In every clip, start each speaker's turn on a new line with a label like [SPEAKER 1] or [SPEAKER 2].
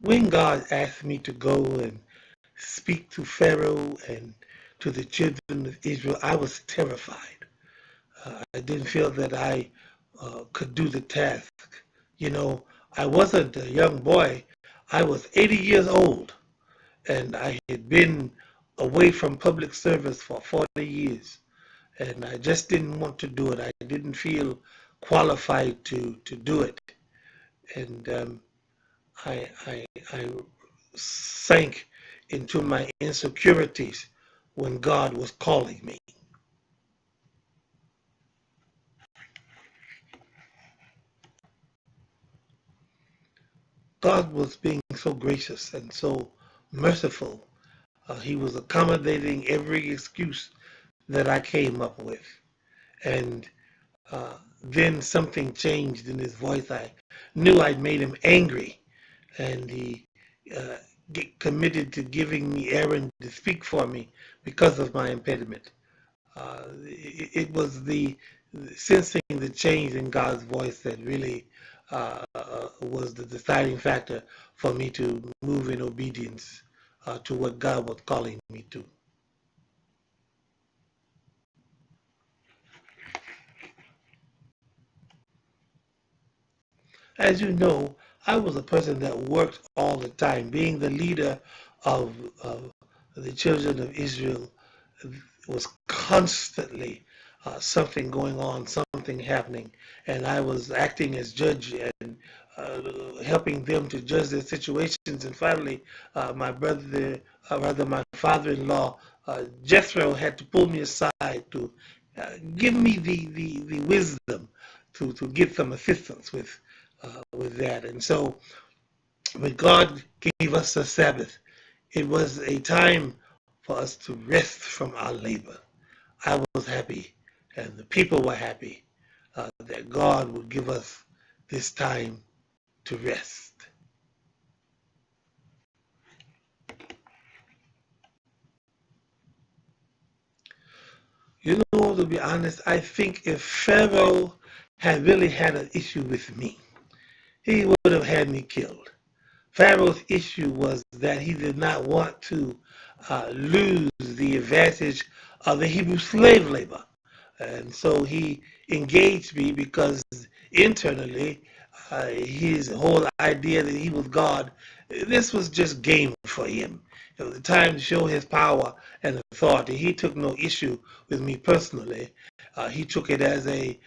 [SPEAKER 1] when God asked me to go and speak to Pharaoh and to the children of Israel, I was terrified. I didn't feel that I could do the task. You know, I wasn't a young boy. I was 80 years old, and I had been away from public service for 40 years. And I just didn't want to do it. I didn't feel qualified to do it. And I sank into my insecurities when God was calling me. God was being so gracious and so merciful. He was accommodating every excuse that I came up with. And then something changed in his voice. I knew I'd made him angry, and he uh, committed to giving me Aaron to speak for me because of my impediment. It was the sensing the change in God's voice that really was the deciding factor for me to move in obedience to what God was calling me to. As you know, I was a person that worked all the time. Being the leader of the children of Israel was constantly something going on, something happening, and I was acting as judge and helping them to judge their situations. And finally, my brother, rather my father-in-law, Jethro, had to pull me aside to give me the wisdom to get some assistance with that. And so when God gave us the Sabbath, it was a time for us to rest from our labor. I was happy, and the people were happy that God would give us this time to rest. You know, to be honest, I think if Pharaoh had really had an issue with me, he would have had me killed. Pharaoh's issue was that he did not want to lose the advantage of the Hebrew slave labor. And so he engaged me because internally, his whole idea that he was God, this was just game for him. It was the time to show his power and authority. He took no issue with me personally. He took it as a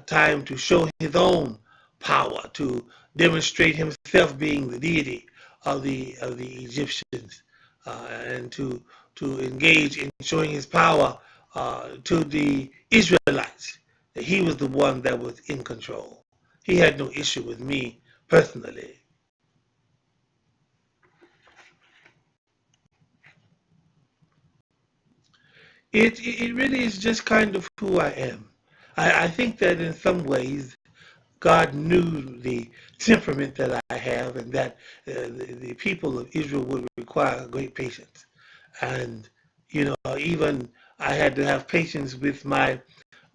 [SPEAKER 1] time to show his own power, to demonstrate himself being the deity of the Egyptians, and to engage in showing his power to the Israelites. That he was the one that was in control. He had no issue with me personally. It really is just kind of who I am. I think that in some ways God knew the temperament that I have, and that the people of Israel would require great patience. And, you know, even I had to have patience with my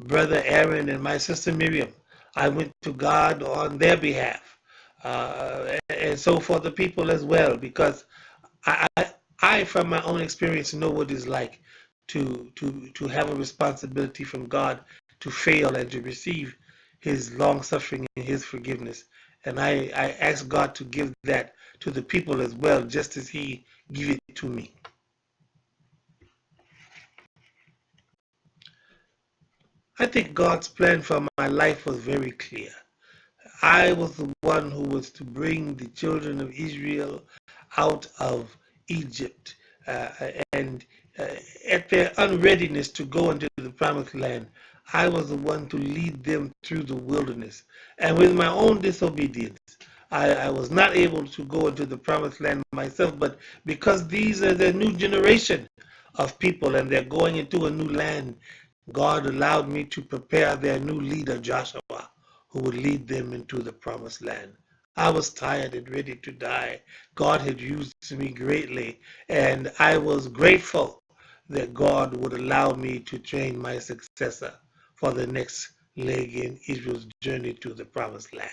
[SPEAKER 1] brother Aaron and my sister Miriam. I went to God on their behalf, and so for the people as well, because I, from my own experience, know what it's like to have a responsibility from God to fail and to receive His long suffering and His forgiveness. And I ask God to give that to the people as well, just as He gave it to me. I think God's plan for my life was very clear. I was the one who was to bring the children of Israel out of Egypt, and at their unreadiness to go into the promised land, I was the one to lead them through the wilderness. And with my own disobedience, I was not able to go into the promised land myself, but because these are the new generation of people and they're going into a new land, God allowed me to prepare their new leader, Joshua, who would lead them into the promised land. I was tired and ready to die. God had used me greatly, and I was grateful that God would allow me to train my successor for the next leg in Israel's journey to the promised land.